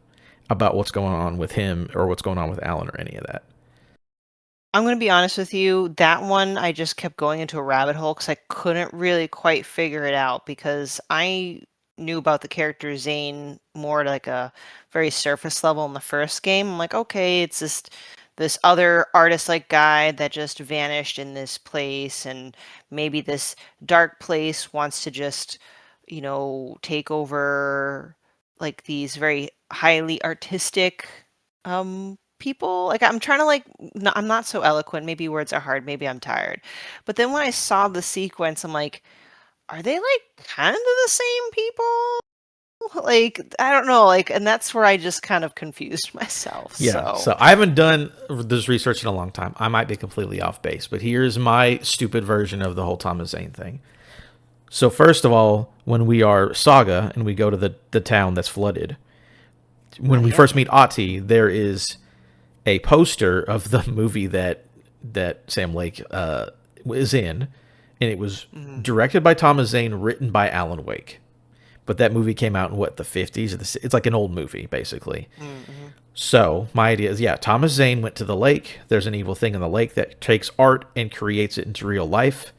about what's going on with him or what's going on with Alan or any of that? I'm gonna be honest with you, that one I just kept going into a rabbit hole because I couldn't really quite figure it out because I knew about the character Zane more at like a very surface level in the first game. I'm like, okay, it's just this other artist-like guy that just vanished in this place, and maybe this dark place wants to just, take over like these very highly artistic people. Like I'm trying to I'm not so eloquent. Maybe words are hard. Maybe I'm tired. But then when I saw the sequence, I'm like, are they like kind of the same people? Like I don't know. Like, and that's where I just kind of confused myself. Yeah, So so I haven't done this research in a long time. I might be completely off base, but here's my stupid version of the whole Thomas Zane thing. So first of all, when we are Saga and we go to the town that's flooded, when we yep. first meet Ati, there is a poster of the movie that Sam Lake is in, and it was Hmm. directed by Thomas Zane, written by Alan Wake. But that movie came out in what, the 50s? It's like an old movie, basically. Hmm. So my idea is, yeah, Thomas Zane went to the lake. There's an evil thing in the lake that takes art and creates it into real life.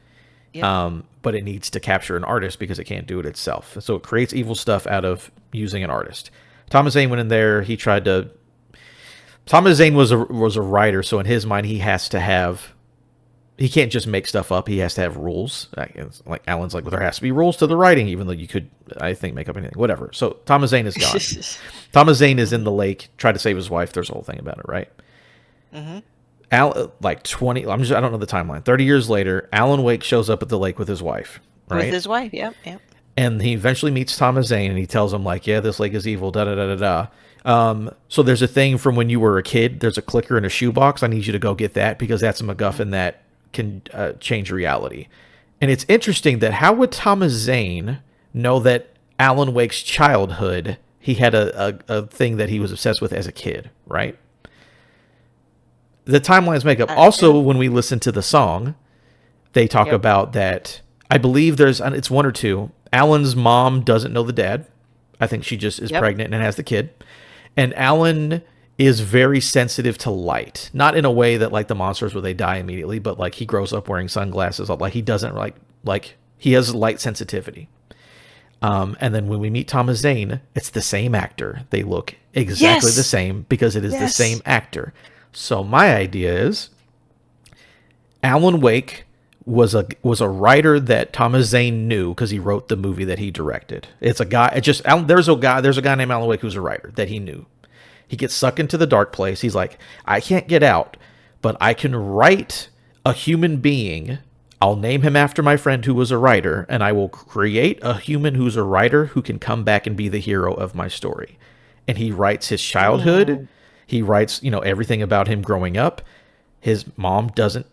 Yep. But it needs to capture an artist because it can't do it itself. So it creates evil stuff out of using an artist. Thomas Zane went in there. He tried to. Thomas Zane was a writer, so in his mind, he has to have. He can't just make stuff up. He has to have rules. Like Alan's like, well, there has to be rules to the writing, even though you could, I think, make up anything. Whatever. So Thomas Zane is gone. Thomas Zane is in the lake, tried to save his wife. There's a whole thing about it, right? Hmm. Like 20. I don't know the timeline. 30 years later, Alan Wake shows up at the lake with his wife, With right? his wife. Yep. Yep. And he eventually meets Thomas Zane, and he tells him like, yeah, this lake is evil. Da da da da da. So there's a thing from when you were a kid. There's a clicker in a shoebox. I need you to go get that because that's a MacGuffin that can change reality. And it's interesting that how would Thomas Zane know that Alan Wake's childhood, he had a thing that he was obsessed with as a kid, right? The timelines make up. Also, Yeah. when we listen to the song, they talk Yep. about that. I believe it's one or two. Alan's mom doesn't know the dad. I think she just is Yep. pregnant and has the kid. And Alan is very sensitive to light. Not in a way that like the monsters where they die immediately, but like he grows up wearing sunglasses. Like he doesn't like he has light sensitivity. And then when we meet Thomas Zane, it's the same actor. They look exactly the Yes. same because it is the Yes. same actor. So my idea is Alan Wake was a writer that Thomas Zane knew because he wrote the movie that he directed. It's a guy. There's a guy named Alan Wake who's a writer that he knew. He gets sucked into the dark place. He's like, I can't get out, but I can write a human being. I'll name him after my friend who was a writer, and I will create a human who's a writer who can come back and be the hero of my story. And he writes his childhood. Mm. He writes, everything about him growing up. His mom doesn't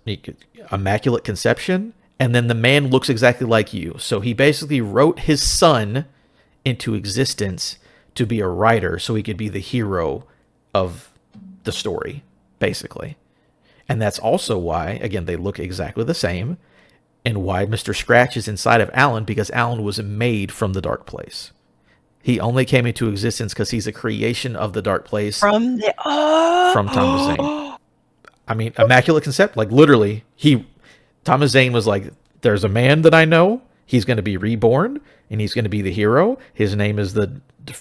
immaculate conception, and then the man looks exactly like you. So he basically wrote his son into existence to be a writer so he could be the hero of the story, basically. And that's also why, again, they look exactly the same, and why Mr. Scratch is inside of Alan, because Alan was made from the dark place. He only came into existence because he's a creation of the dark place From the from Thomas Zane. oh. I mean, immaculate concept. Like literally, Thomas Zane was like, "There's a man that I know. He's going to be reborn, and he's going to be the hero. His name is the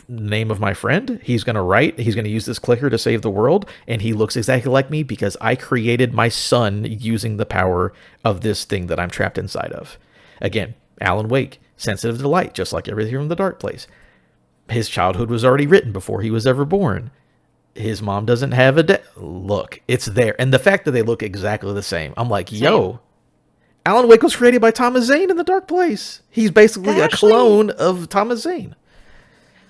name of my friend. He's going to write. He's going to use this clicker to save the world, and he looks exactly like me because I created my son using the power of this thing that I'm trapped inside of." Again, Alan Wake, sensitive to light, just like everything from the dark place. His childhood was already written before he was ever born. His mom doesn't have a look. It's there. And the fact that they look exactly the same, I'm like, Same. yo, Alan Wake was created by Thomas Zane in The Dark Place. He's basically That a actually clone of Thomas Zane.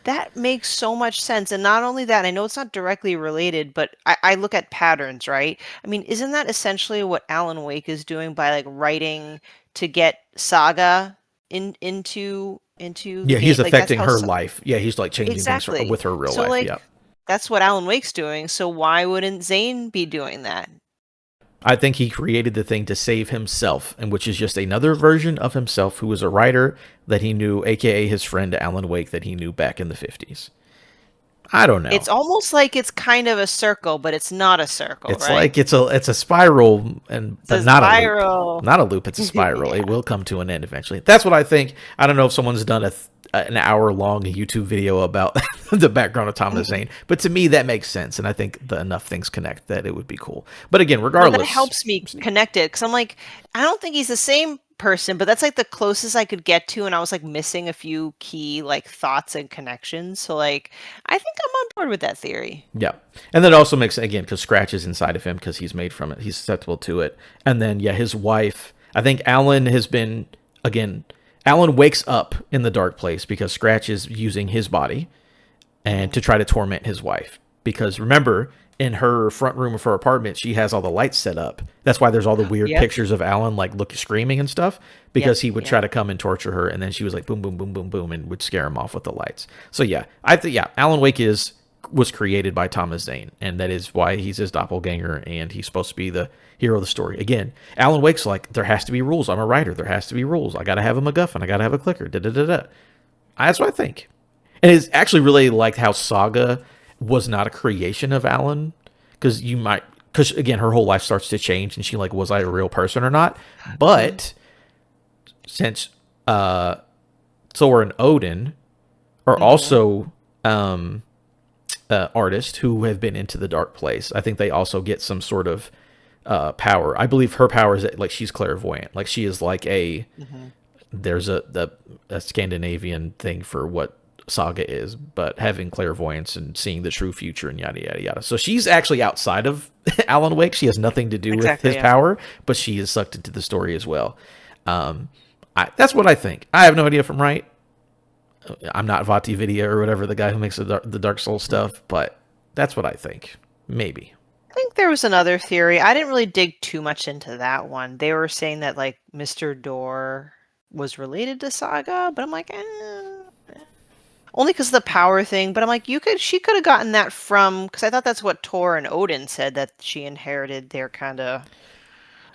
That makes so much sense. And not only that, I know it's not directly related, but I look at patterns, right? I mean, isn't that essentially what Alan Wake is doing by like writing to get Saga into the Yeah, he's game? Like that's affecting how her life. Yeah, he's like changing things exactly. with her real So life. like Yeah. that's what Alan Wake's doing. So why wouldn't Zane be doing that? I think he created the thing to save himself, and which is just another version of himself who was a writer that he knew, aka his friend Alan Wake that he knew back in the 50s. I don't know. It's almost like it's kind of a circle, but it's not a circle, It's right? like it's a spiral and It's but a not a loop. spiral. Not a loop, it's a spiral. It Yeah. will come to an end eventually. That's what I think. I don't know if someone's done an hour long YouTube video about the background of Thomas Mhm. Zane, but to me that makes sense and I think enough things connect that it would be cool. But again, No, that regardless, helps me it's neat. connect it because I'm like, I don't think he's the same person, but that's like the closest I could get to, and I was like missing a few key like thoughts and connections. So like, I think I'm on board with that theory. Yeah. And that also makes again because Scratch is inside of him because he's made from it. He's susceptible to it. And then yeah, his wife. I think Alan has been again. Alan wakes up in the dark place because Scratch is using his body and Hmm. to try to torment his wife. Because remember, in her front room of her apartment, she has all the lights set up. That's why there's all the weird Yep. pictures of Alan like look screaming and stuff. Yep. Because he would Yep. try to come and torture her, and then she was like boom, boom, boom, boom, boom, and would scare him off with the lights. So yeah, I think yeah, Alan Wake is was created by Thomas Zane, and that is why he's his doppelganger, and he's supposed to be the hero of the story. Again, Alan Wake's like there has to be rules. I'm a writer. There has to be rules. I got to have a MacGuffin. I got to have a clicker. Da da da da. That's what I think. And it's actually really liked how Saga was not a creation of Alan, because you might, because again, her whole life starts to change, and she like, was I a real person or not? Hmm. But since Thor and Odin are Hmm. also artists who have been into the dark place, I think they also get some sort of power. I believe her power is that, like she's clairvoyant, like she is like a Hmm. there's a Scandinavian thing for what Saga is, but having clairvoyance and seeing the true future and yada yada yada. So she's actually outside of Alan Wake. She has nothing to do with Exactly. his Yeah. power, but she is sucked into the story as well. Um, that's what I think. I have no idea if I'm right. I'm not Vati Vidya or whatever the guy who makes the Dark Souls stuff, but that's what I think. Maybe. I think there was another theory. I didn't really dig too much into that one. They were saying that like Mr. Door was related to Saga, but I'm like, only because of the power thing. But I'm like, she could have gotten that from, because I thought that's what Tor and Odin said that she inherited their kind of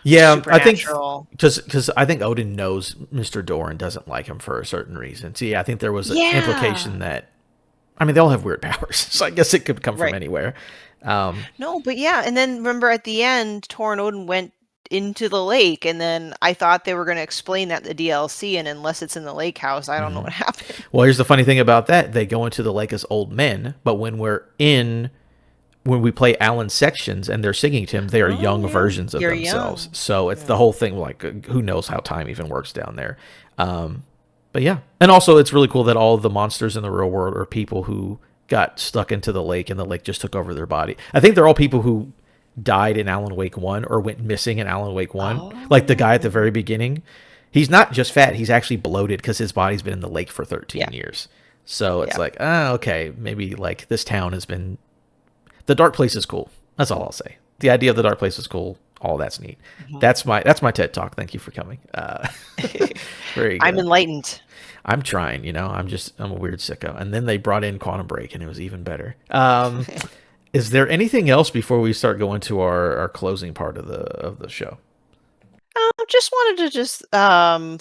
Yeah, I think supernatural. because I think Odin knows Mr. Doran doesn't like him for a certain reason. So yeah, I think there was an Yeah. implication that I mean they all have weird powers, so I guess it could come from Right. anywhere. Um, No, but yeah, and then remember at the end, Tor and Odin went into the lake, and then I thought they were going to explain that in the DLC, and unless it's in the lake house, I don't know what happened. well, here's the funny thing about that: they go into the lake as old men, but when we play Alan's sections and they're singing to him, they are Oh young yeah, versions of you're themselves. young. So it's the Yeah. whole thing. Like, who knows how time even works down there? Um, but yeah, and also it's really cool that all of the monsters in the real world are people who got stuck into the lake and the lake just took over their body. I think they're all people who died in Alan Wake 1 or went missing in Alan Wake 1. Like the guy at the Oh. very beginning, he's not just fat, he's actually bloated because his body's been in the lake for Yeah. 13 years. So it's Yeah. like, okay, maybe like this town has been the dark place is cool. That's all I'll say. The idea of the dark place is cool. All that's neat. Mhm. That's my TED talk. Thank you for coming. Very I'm good. enlightened. I'm trying. I'm a weird sicko. And then they brought in Quantum Break, and it was even better. Is there anything else before we start going to our closing part of the show? Just wanted to just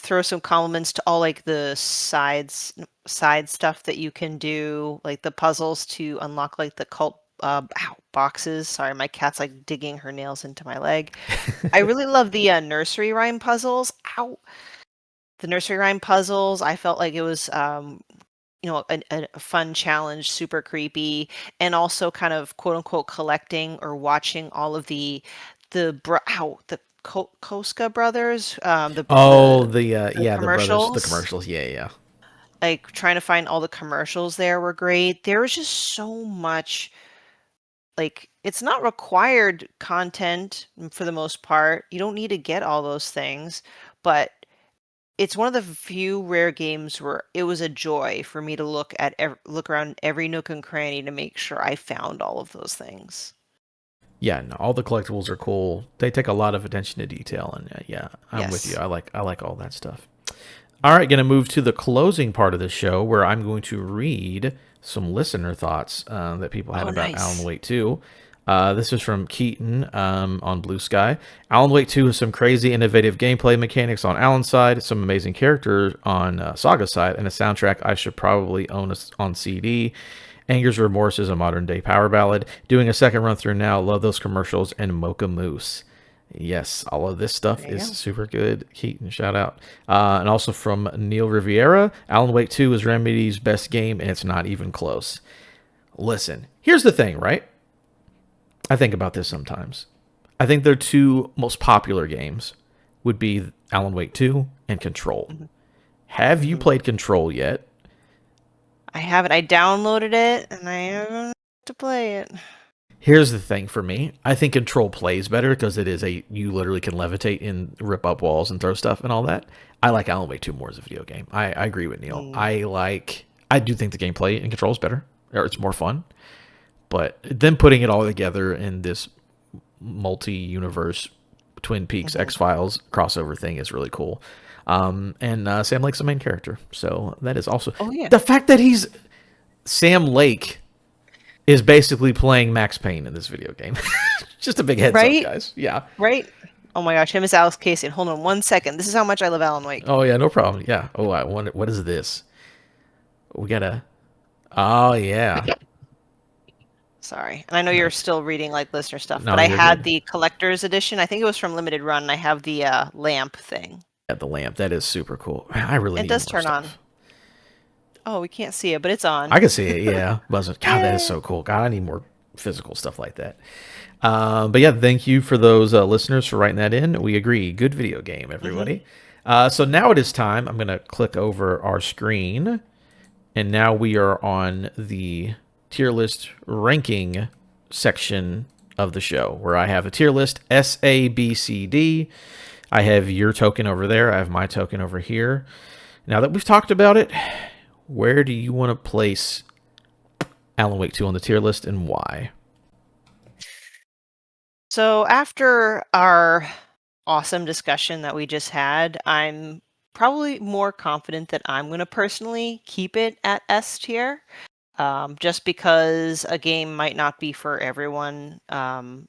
throw some compliments to all like the side stuff that you can do, like the puzzles to unlock like the cult boxes. Sorry, my cat's like digging her nails into my leg. I really love the nursery rhyme puzzles. Ow. The nursery rhyme puzzles. I felt like it was a fun challenge, super creepy, and also kind of quote unquote collecting or watching all of the Koska brothers, Oh, the the brothers, the commercials. commercials. Yeah, yeah. Like trying to find all the commercials there were great. There was just so much, like it's not required content for the most part. You don't need to get all those things, but it's one of the few rare games where it was a joy for me to look around every nook and cranny to make sure I found all of those things. Yeah, no, all the collectibles are cool. They take a lot of attention to detail, and yeah, I'm with you. Yes. I like all that stuff. All right, going to move to the closing part of the show where I'm going to read some listener thoughts that people had Oh, about Alan nice. Wake 2. This is from Keaton on Blue Sky. Alan Wake 2 has some crazy innovative gameplay mechanics on Alan's side, some amazing characters on Saga's side, and a soundtrack I should probably own on CD. Anger's Remorse is a modern day power ballad. Doing a second run through now, love those commercials and Mocha Moose. Yes, all of this stuff There you is go. super good. Keaton, shout out. And also from Neil Riviera, Alan Wake 2 is Remedy's best game, and it's not even close. Listen, here's the thing, right? I think about this sometimes. I think their two most popular games would be Alan Wake 2 and Control. Hmm. Have you Hmm. played Control yet? I haven't. I downloaded it and I haven't to play it. Here's the thing for me. I think Control plays better because it is you literally can levitate and rip up walls and throw stuff and all that. I like Alan Wake 2 more as a video game. I agree with Neil. Mm. I do think the gameplay in Control is better, or it's more fun. But then putting it all together in this multi-universe Twin Peaks Hmm. X Files crossover thing is really cool. And Sam Lake's the main character, so that is also Oh yeah. the fact that he's Sam Lake is basically playing Max Payne in this video game. Just a big heads up, Right? guys. Yeah. Right? Oh my gosh, him is Alex Casey. And hold on 1 second. This is how much I love Alan Wake. Oh yeah, no problem. Yeah. Oh, I wonder what is this? We gotta. Oh yeah. Sorry. And I know you're Nice. still reading like listener stuff, No, but I you're had good. the collector's edition. I think it was from Limited Run. And I have the lamp thing. Yeah, the lamp. That is super cool. I really It need does more turn on. stuff. Oh, we can't see it, but it's on. I can see it. Yeah. But God, that is Yay. so cool. God, I need more physical stuff like that. But yeah, thank you for those listeners for writing that in. We agree. Good video game, Hmm. everybody. So now it is time. I'm going to click over our screen. And now we are on the tier list ranking section of the show where I have a tier list S, A, B, C, D. I have your token over there. I have my token over here. Now that we've talked about it, where do you want to place Alan Wake 2 on the tier list and why? So after our awesome discussion that we just had, I'm probably more confident that I'm going to personally keep it at S tier. Just because a game might not be for everyone,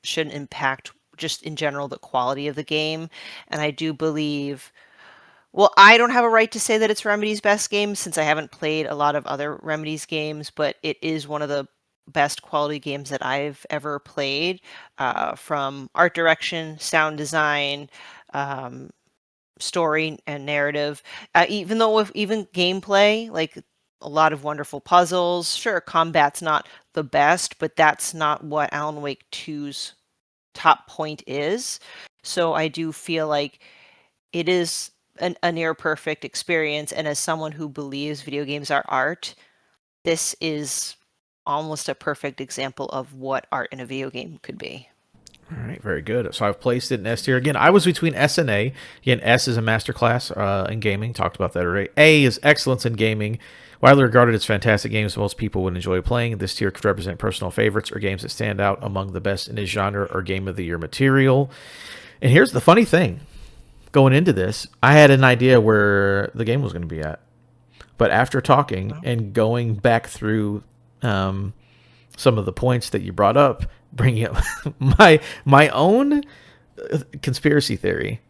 shouldn't impact just in general the quality of the game. And I do believe, well, I don't have a right to say that it's Remedy's best game since I haven't played a lot of other Remedy's games, but it is one of the best quality games that I've ever played, from art direction, sound design, um, story and narrative. Even though with even gameplay, like a lot of wonderful puzzles. Sure, combat's not the best, but that's not what Alan Wake 2's top point is. So I do feel like it is a near perfect experience. And as someone who believes video games are art, this is almost a perfect example of what art in a video game could be. All right, very good. So I've placed it in S tier. Again, I was between S and A. Again, S is a masterclass in gaming. Talked about that already. A is excellence in gaming. Widely regarded as fantastic games most people would enjoy playing. This tier could represent personal favorites or games that stand out among the best in his genre or game of the year material. And here's the funny thing. Going into this, I had an idea where the game was going to be at. But after talking Well, and going back through um, some of the points that you brought up, bringing up my own conspiracy theory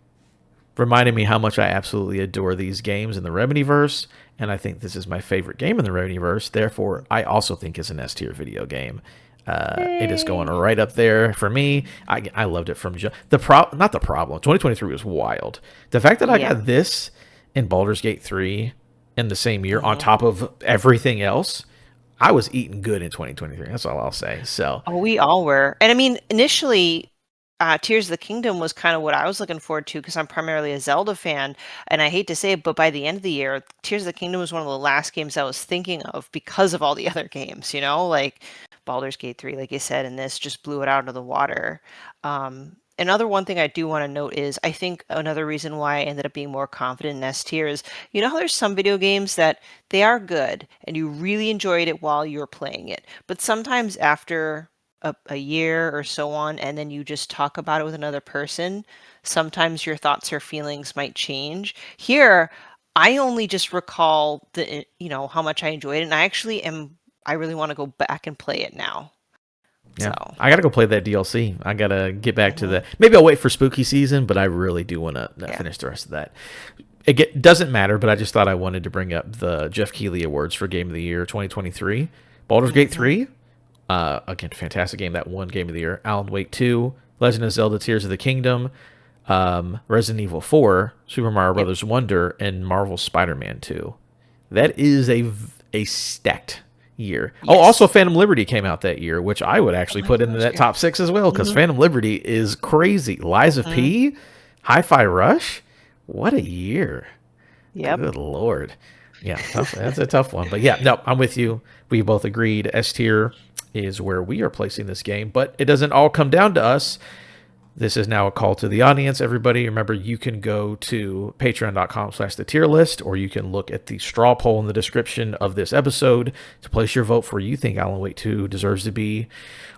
reminded me how much I absolutely adore these games in the Remedyverse, and I think this is my favorite game in the Remedyverse. Therefore, I also think it's an S tier video game. It is going yay. right up there for me. I loved it from not the problem. 2023 was wild. The fact that I Yeah. got this in Baldur's Gate 3 in the same year on Hmm. top of everything else, I was eating good in 2023. That's all I'll say. So Oh, we all were. And I mean, initially, Tears of the Kingdom was kind of what I was looking forward to because I'm primarily a Zelda fan. And I hate to say it, but by the end of the year, Tears of the Kingdom was one of the last games I was thinking of because of all the other games, like Baldur's Gate 3, like you said, and this just blew it out of the water. Another one thing I do want to note is I think another reason why I ended up being more confident in S tier is how there's some video games that they are good and you really enjoyed it while you were playing it, but sometimes after a year or so on, and then you just talk about it with another person, sometimes your thoughts or feelings might change. Here, I only just recall how much I enjoyed it, and I really want to go back and play it now. So, Yeah, I gotta go play that DLC. I gotta get back to mhm, that. Maybe I'll wait for spooky season, but I really do want to yeah. finish the rest of that. Doesn't matter, but I just thought I wanted to bring up the Jeff Keighley Awards for Game of the Year 2023. Baldur's Gate Hmm. 3, again, fantastic game. That won Game of the Year. Alan Wake 2, Legend of Zelda: Tears of the Kingdom, Resident Evil 4, Super Mario Yep. Brothers Wonder, and Marvel Spider-Man 2. That is a stacked year. Oh, also Yes. Phantom Liberty came out that year, which I would Oh actually my put into gosh, that yeah. top six as well, because Hmm. Phantom Liberty is crazy. Lies of Hmm. P, Hi-Fi Rush, what a year! Yep. Good lord, yeah, tough. That's a tough one, but yeah, no, I'm with you. We both agreed S tier is where we are placing this game, but it doesn't all come down to us. This is now a call to the audience. Everybody, remember, you can go to patreon.com/the tier list, or you can look at the straw poll in the description of this episode to place your vote for where you think Alan Wake 2 deserves to be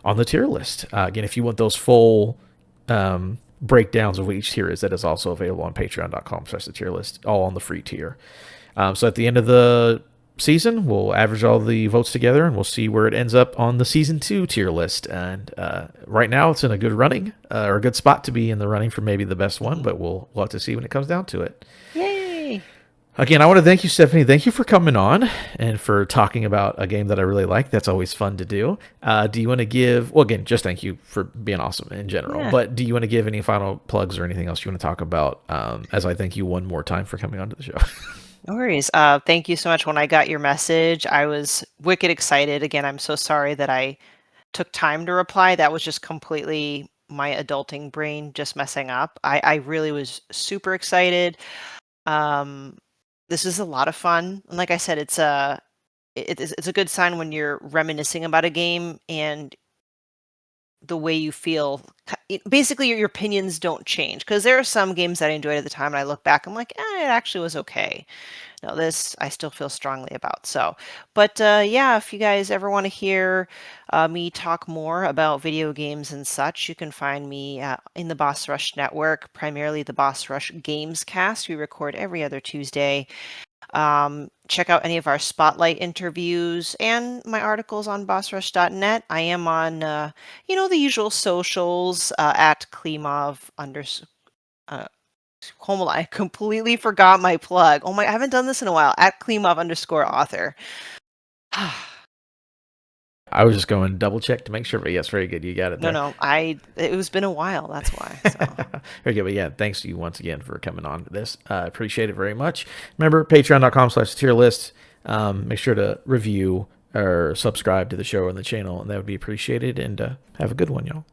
on the tier list. Again, if you want those full breakdowns of what each tier is, that is also available on patreon.com/the tier list, all on the free tier. So at the end of the season, we'll average all the votes together and we'll see where it ends up on the season 2 tier list. And right now, it's in a good running or a good spot to be in the running for maybe the best one, Hmm. but we'll have to see when it comes down to it. Yay. Again, I want to thank you, Stephanie. Thank you for coming on and for talking about a game that I really like. That's always fun to do. Do you want to give, well, again, just thank you for being awesome in general, Yeah. but do you want to give any final plugs or anything else you want to talk about as I thank you one more time for coming onto the show? No worries. Thank you so much. When I got your message, I was wicked excited. Again, I'm so sorry that I took time to reply. That was just completely my adulting brain just messing up. I really was super excited. Um, this is a lot of fun. And like I said, it's a good sign when you're reminiscing about a game and the way you feel basically your opinions don't change, because there are some games that I enjoyed at the time and I look back, I'm like, it actually was okay. No, this I still feel strongly about. So, but yeah, if you guys ever want to hear me talk more about video games and such, you can find me in the Boss Rush Network, primarily the Boss Rush Games Cast. We record every other Tuesday. Check out any of our spotlight interviews and my articles on bossrush.net. I am on, the usual socials at Klimov uh, hold on, I completely forgot my plug. Oh my, I haven't done this in a while. At Klimov underscore author. I was just going double check to make sure, but yes, very good. You got it No, there. no, it was been a while. That's why. So, Very good. But yeah, thanks to you once again for coming on to this. I appreciate it very much. Remember, patreon.com/tier list. Make sure to review or subscribe to the show and the channel, and that would be appreciated. And have a good one, y'all.